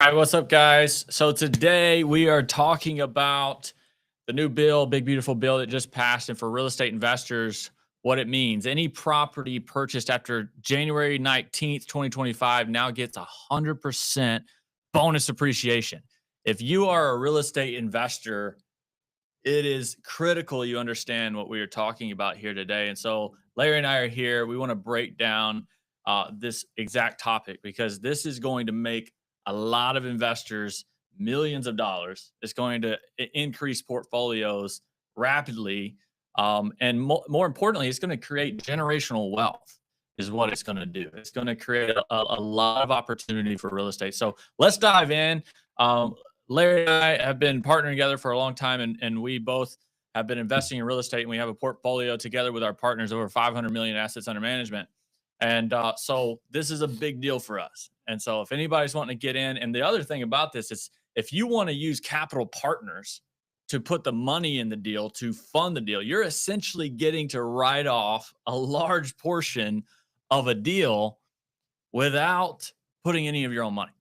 All right, what's up, guys? So today we are talking about the new bill, big beautiful bill that just passed, and for real estate investors, what it means. Any property purchased after January 19th, 2025 now gets 100% bonus depreciation. If you are a real estate investor, it is critical you understand what we are talking about here today. And so Larry and I are here. We want to break down this exact topic because this is going to make a lot of investors millions of dollars. It's going to increase portfolios rapidly. And more importantly, it's going to create generational wealth, is what it's going to do. It's going to create a lot of opportunity for real estate. So let's dive in. Larry and I have been partnering together for a long time, and we both have been investing in real estate, and we have a portfolio together with our partners over 500 million assets under management. And so this is a big deal for us. And so if anybody's wanting to get in, and the other thing about this is if you want to use capital partners to put the money in the deal, to fund the deal, you're essentially getting to write off a large portion of a deal without putting any of your own money.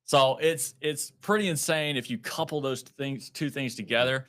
So it's pretty insane if you couple those two things together.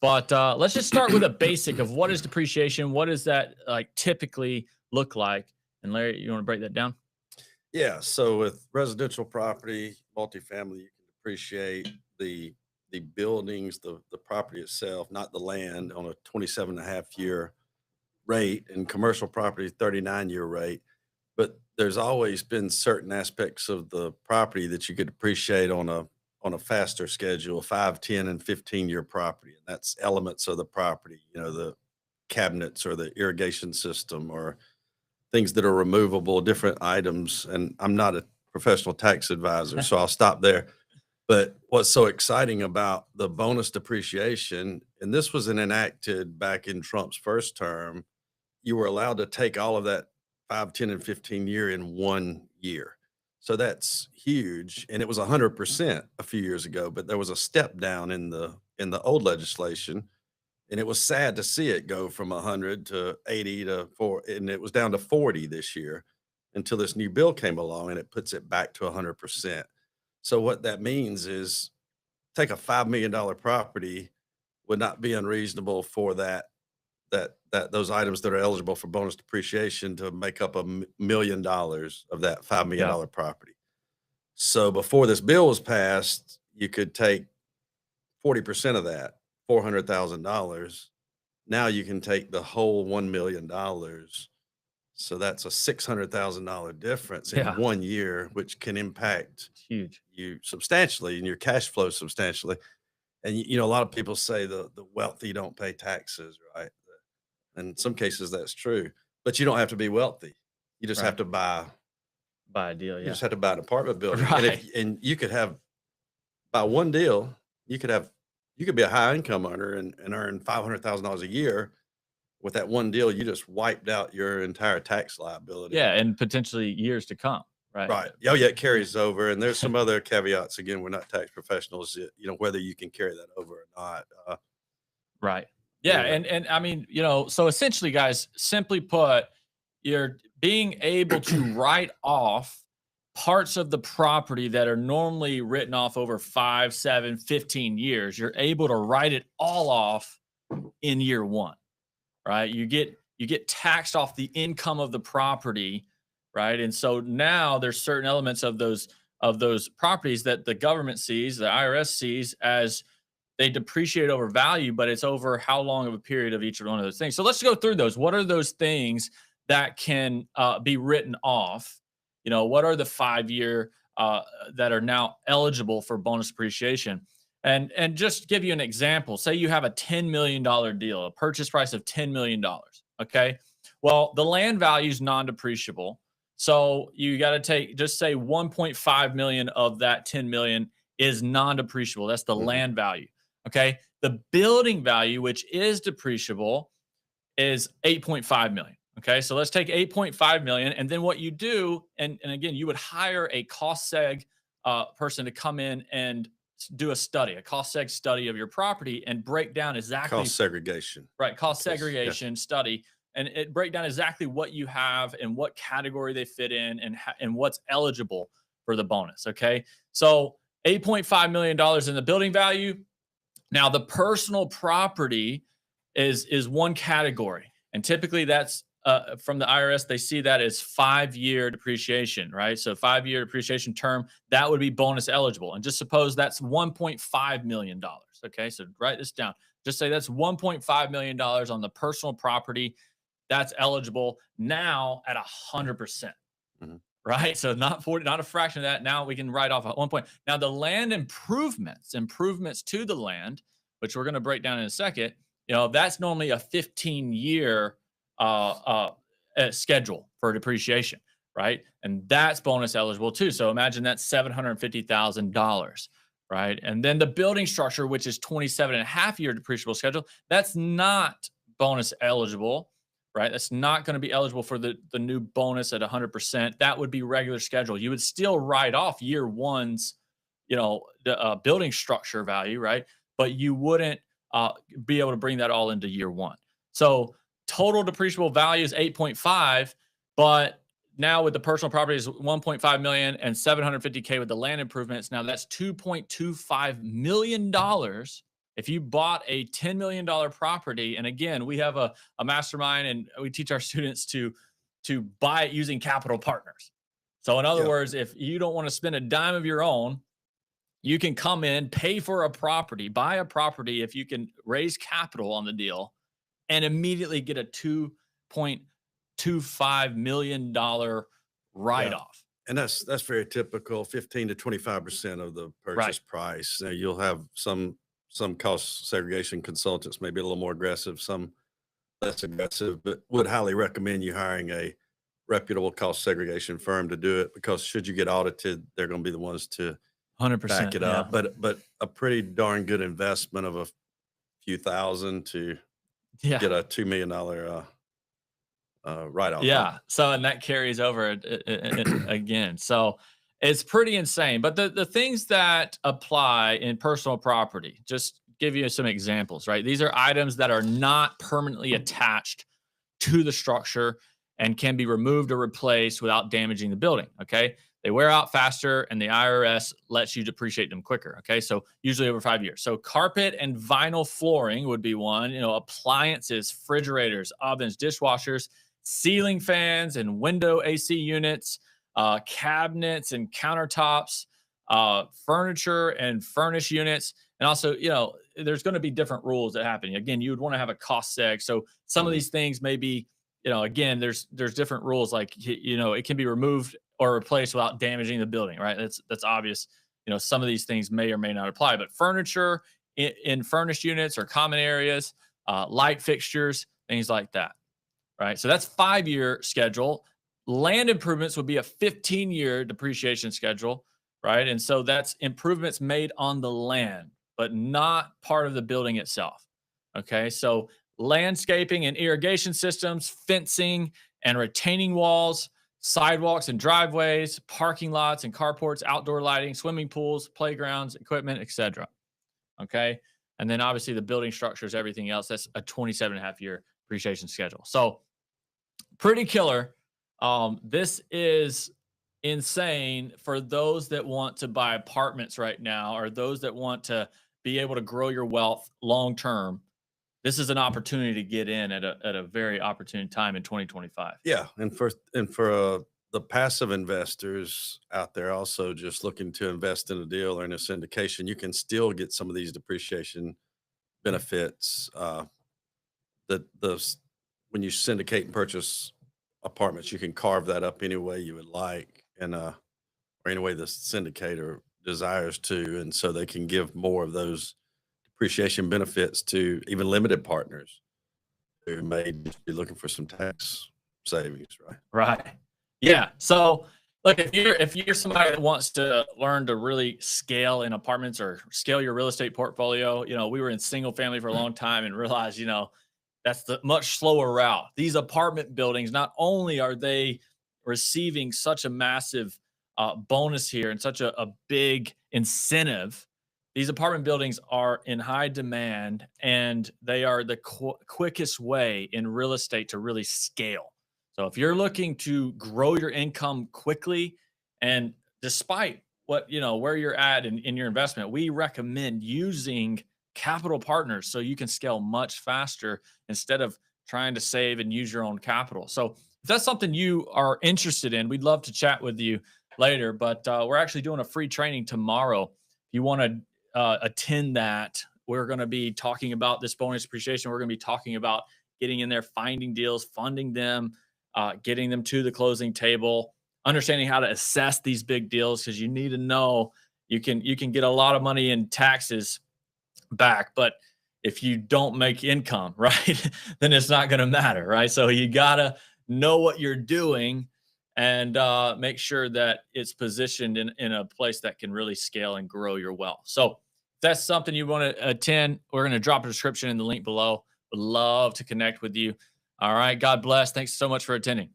But let's just start with a basic of what is depreciation. What does that like typically look like? And Larry, you want to break that down? Yeah. So with residential property, multifamily, you can depreciate the buildings, the property itself, not the land, on a 27.5 year rate, and commercial property 39-year rate. But there's always been certain aspects of the property that you could depreciate on a faster schedule, 5, 10, and 15-year property. And that's elements of the property, the cabinets or the irrigation system or things that are removable, different items. And I'm not a professional tax advisor, so I'll stop there. But what's so exciting about the bonus depreciation, and this was enacted back in Trump's first term, you were allowed to take all of that 5, 10, and 15 year in 1 year. So that's huge. And it was 100% a few years ago, but there was a step down in the old legislation. And it was sad to see it go from 100 to 80 to 4, and it was down to 40 this year until this new bill came along and it puts it back to 100%. So what that means is take a $5 million property would not be unreasonable for that those items that are eligible for bonus depreciation to make up $1 million of that $5 million property. So before this bill was passed, you could take 40% of that, $400,000. Now you can take the whole $1 million. So that's a $600,000 difference in 1 year, which can impact huge you substantially and your cash flow substantially. And a lot of people say the wealthy don't pay taxes, right? In some cases that's true, but you don't have to be wealthy. You just have to buy a deal. You just have to buy an apartment building. Right. And you could have, by one deal, you could be a high income earner and earn $500,000 a year. With that one deal, you just wiped out your entire tax liability. Yeah, and potentially years to come. Right. Right. Oh, yeah, it carries over. And there's some other caveats. Again, we're not tax professionals, whether you can carry that over or not. Right. Yeah. And I mean, so essentially, guys, simply put, you're being able to write off parts of the property that are normally written off over 5, 7, 15 years. You're able to write it all off in year one, right? You get taxed off the income of the property, right? And so now there's certain elements of those properties that the government sees, the IRS sees as they depreciate over value, but it's over how long of a period of each one of those things. So let's go through those. What are those things that can be written off? What are the 5-year that are now eligible for bonus depreciation? And just give you an example, say you have a $10 million deal, a purchase price of $10 million. Okay. Well, the land value is non-depreciable. So you got to just say 1.5 million of that 10 million is non-depreciable. That's the land value. Okay. The building value, which is depreciable, is 8.5 million. Okay. So let's take 8.5 million. And then what you do, and again, you would hire a cost seg person to come in and do a cost seg study of your property and break down exactly cost segregation. Right. Cost segregation study. And it break down exactly what you have and what category they fit in and what's eligible for the bonus. Okay. So $8.5 million in the building value. Now, the personal property is one category, and typically that's from the IRS. They see that as 5-year depreciation, right? So 5-year depreciation term that would be bonus eligible, and just suppose that's $1.5 million. Okay, so write this down. Just say that's $1.5 million on the personal property that's eligible now at 100%. Mhm. Right. So not 40, not a fraction of that. Now we can write off at one point. Now the land improvements to the land, which we're going to break down in a second, that's normally a 15-year schedule for depreciation, right? And that's bonus eligible too. So imagine that's $750,000, right? And then the building structure, which is 27.5-year depreciable schedule, that's not bonus eligible, right? That's not going to be eligible for the new bonus at 100%. That would be regular schedule. You would still write off year one's, the building structure value, right? But you wouldn't be able to bring that all into year one. So total depreciable value is 8.5, but now with the personal property is 1.5 million and 750K with the land improvements. Now that's $2.25 million if you bought a $10 million property. And again, we have a mastermind and we teach our students to buy it using capital partners. So in other Yeah. words, if you don't want to spend a dime of your own, you can come in, pay for a property, buy a property if you can raise capital on the deal and immediately get a $2.25 million Yeah. write-off. And that's very typical, 15 to 25% of the Right. purchase price. Now, you'll have some cost segregation consultants maybe a little more aggressive, some less aggressive, but would highly recommend you hiring a reputable cost segregation firm to do it, because should you get audited, they're going to be the ones to back 100%. it Yeah. up. But a pretty darn good investment of a few thousand to Yeah. get a $2 million write-off on. Yeah. So, and that carries over again. So it's pretty insane. But the things that apply in personal property, just give you some examples, right? These are items that are not permanently attached to the structure and can be removed or replaced without damaging the building. Okay. They wear out faster and the IRS lets you depreciate them quicker. Okay. So usually over 5 years. So carpet and vinyl flooring would be one, appliances, refrigerators, ovens, dishwashers, ceiling fans and window AC units, cabinets and countertops, furniture and furnace units. And also, there's going to be different rules that happen. Again, you would want to have a cost seg. So some of Mhm. these things may be, again, there's different rules. Like, it can be removed or replaced without damaging the building, right? That's obvious. Some of these things may or may not apply, but furniture in furnished units or common areas, light fixtures, things like that, right? So that's 5-year schedule. Land improvements would be a 15-year depreciation schedule, right? And so that's improvements made on the land, but not part of the building itself. Okay. So landscaping and irrigation systems, fencing and retaining walls, sidewalks and driveways, parking lots and carports, outdoor lighting, swimming pools, playgrounds, equipment, etc. Okay. And then obviously the building structures, everything else, that's a 27.5-year depreciation schedule. So pretty killer. This is insane for those that want to buy apartments right now or those that want to be able to grow your wealth long term. This is an opportunity to get in at a very opportune time in 2025. Yeah, and for the passive investors out there also just looking to invest in a deal or in a syndication, you can still get some of these depreciation benefits. When you syndicate and purchase apartments, you can carve that up any way you would like, and or any way the syndicator desires to, and so they can give more of those depreciation benefits to even limited partners who may just be looking for some tax savings, right? Right. Yeah. So look, if you're somebody that wants to learn to really scale in apartments or scale your real estate portfolio, we were in single family for a long time and realized, that's the much slower route. These apartment buildings, not only are they receiving such a massive bonus here and such a big incentive, these apartment buildings are in high demand and they are the quickest way in real estate to really scale. So if you're looking to grow your income quickly and despite what where you're at in your investment, we recommend using capital partners so you can scale much faster instead of trying to save and use your own capital. So if that's something you are interested in, we'd love to chat with you later. But we're actually doing a free training tomorrow. If you want to attend that, we're going to be talking about this bonus depreciation. We're going to be talking about getting in there, finding deals, funding them, getting them to the closing table, understanding how to assess these big deals, because you need to know you can get a lot of money in taxes back, but if you don't make income, right, then it's not going to matter, right? So you gotta know what you're doing and make sure that it's positioned in a place that can really scale and grow your wealth. So if that's something you want to attend, we're going to drop a description in the link below. Would love to connect with you. All right. God bless. Thanks so much for attending.